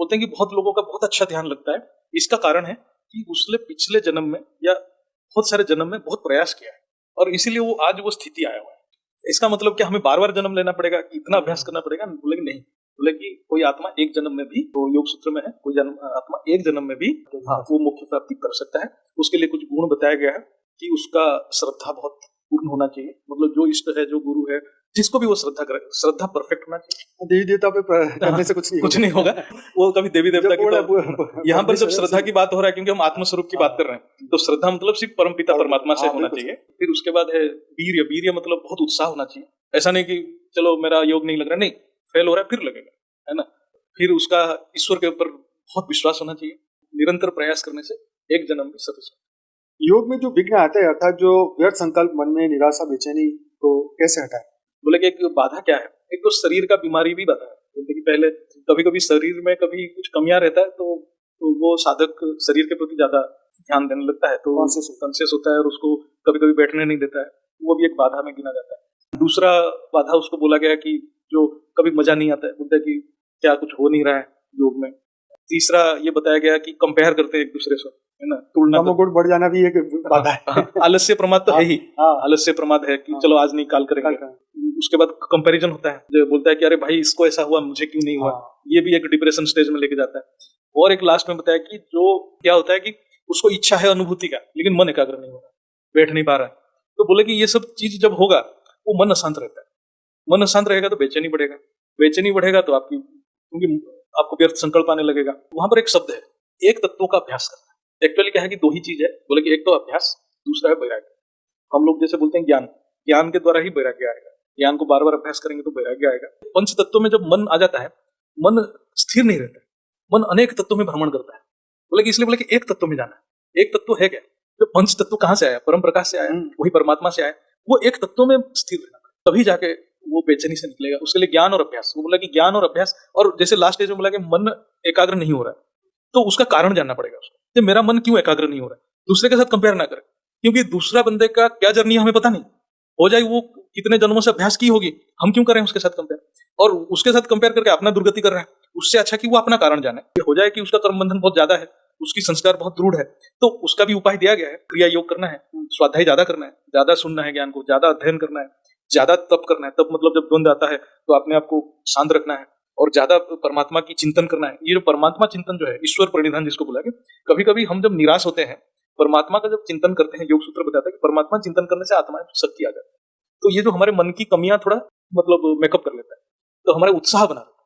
बोलते हैं कि बहुत लोगों का बहुत अच्छा ध्यान लगता है। इसका कारण है कि उसने पिछले जन्म में या बहुत सारे जन्म में बहुत प्रयास किया है और इसीलिए वो आज वो स्थिति आया हुआ है। इसका मतलब क्या हमें बार बार जन्म लेना पड़ेगा, इतना अभ्यास करना पड़ेगा? बोले कि नहीं, बोले कि कोई आत्मा एक जन्म में भी, तो योग सूत्र में है, कोई आत्मा एक जन्म में भी वो मोक्ष प्राप्ति कर सकता है। उसके लिए कुछ गुण बताया गया है कि उसका श्रद्धा बहुत पूर्ण होना चाहिए, मतलब जो इष्ट है, जो गुरु है, जिसको भी वो श्रद्धा करे, श्रद्धा परफेक्ट होना चाहिए। देवी देवता पे करने से कुछ नहीं होगा। वो कभी देवी देवता की, यहाँ पर जब श्रद्धा की बात हो रहा है, क्योंकि हम आत्मस्वरूप की बात कर रहे हैं, तो श्रद्धा मतलब सिर्फ परमपिता परमात्मा से होना चाहिए। फिर उसके बाद है वीर्य। वीर्य मतलब बहुत उत्साह होना चाहिए। ऐसा नहीं कि चलो मेरा योग नहीं लग रहा, नहीं, फेल हो रहा है फिर लगेगा, है ना। फिर उसका ईश्वर के ऊपर बहुत विश्वास होना चाहिए। निरंतर प्रयास करने से एक जन्म भी सफिशिएंट। योग में जो विघ्न आता है, अर्थात जो व्यर्थ संकल्प, मन में निराशा, बेचैनी, तो कैसे हटाए? बोले कि एक बाधा क्या है, एक तो शरीर का बीमारी भी बाधा है। बोलते कि पहले कभी कभी शरीर में कभी कुछ कमियां रहता है, तो वो साधक शरीर के प्रति ज्यादा ध्यान देने लगता है, तो कॉन्शियस होता है और उसको कभी कभी बैठने नहीं देता है, वो भी एक बाधा में गिना जाता है। दूसरा बाधा उसको बोला गया कि जो कभी मजा नहीं आता है, बोलते हैं कि क्या कुछ हो नहीं रहा है योग में। तीसरा ये बताया गया कि कंपेयर करते हैं एक दूसरे से, है ना, तुलना, गुण बढ़ जाना भी एक बाधा है। आलस्य प्रमाद तो है ही, आलस्य प्रमाद है कि चलो आज नहीं काल करेंगे। उसके बाद कंपैरिजन होता है, जो बोलता है कि अरे भाई इसको ऐसा हुआ, मुझे क्यों नहीं हुआ, ये भी एक डिप्रेशन स्टेज में लेके जाता है। और एक लास्ट में बताया कि जो क्या होता है कि उसको इच्छा है अनुभूति का, लेकिन मन एकाग्र नहीं हो रहा, बैठ नहीं पा रहा है। तो बोले कि ये सब चीज जब होगा वो मन अशांत रहता है। मन अशांत रहेगा तो बेचैनी बढ़ेगा, बेचैनी बढ़ेगा तो क्योंकि आपको व्यर्थ संकल्प आने लगेगा। वहां पर एक शब्द है, एक तत्वों का अभ्यास करना। एक्चुअली क्या है कि दो ही चीज है, बोले कि एक तो अभ्यास, दूसरा है वैराग्य। हम लोग जैसे बोलते हैं ज्ञान, ज्ञान के द्वारा ही वैराग्य आएगा। ज्ञान को बार बार अभ्यास करेंगे तो वैराग्य आएगा। पंच तत्वों में जब मन आ जाता है, मन स्थिर नहीं रहता है, मन अनेक तत्वों में भ्रमण करता है। बोले कि इसलिए बोले कि एक तत्व में जाना है। एक तत्व है क्या? जो पंच तत्व कहाँ से आया? परम प्रकाश से आया, वही परमात्मा से आया। वो एक तत्व में स्थिर रहना, तभी जाके वो बेचैनी से निकलेगा। उसके लिए ज्ञान और अभ्यास। वो बोला कि ज्ञान और अभ्यास, और जैसे लास्ट स्टेज में बोला कि मन एकाग्र नहीं हो रहा है, तो उसका कारण जानना पड़ेगा उसको, कि मेरा मन क्यों एकाग्र नहीं हो रहा है। दूसरे के साथ कंपेयर ना करें, क्योंकि दूसरा बंदे का क्या जर्नी हमें पता नहीं, हो जाए वो कितने जन्मों से अभ्यास की होगी, हम क्यों करें उसके साथ कंपेयर, और उसके साथ कंपेयर करके अपना दुर्गति कर रहे हैं। उससे अच्छा कि वो अपना कारण जाने। हो जाए कि उसका कर्म बंधन बहुत ज्यादा है, उसकी संस्कार बहुत दृढ़ है, तो उसका भी उपाय दिया गया है। क्रिया योग करना है, स्वाध्याय ज्यादा करना है, ज्यादा सुनना है, ज्ञान को ज्यादा अध्ययन करना है, ज्यादा तप करना है। तप मतलब जब द्वंद आता है तो अपने आप को शांत रखना है और ज्यादा परमात्मा की चिंतन करना है। ये जो परमात्मा चिंतन जो है, ईश्वर प्रणिधान जिसको बोला गया, कभी कभी हम जब निराश होते हैं, परमात्मा का जब चिंतन करते हैं, योग सूत्र बताता है कि परमात्मा चिंतन करने से आत्मा में शक्ति आ जाती है। तो ये जो हमारे मन की कमियां थोड़ा मतलब मेकअप कर लेता है, तो हमारा उत्साह बना रहता है।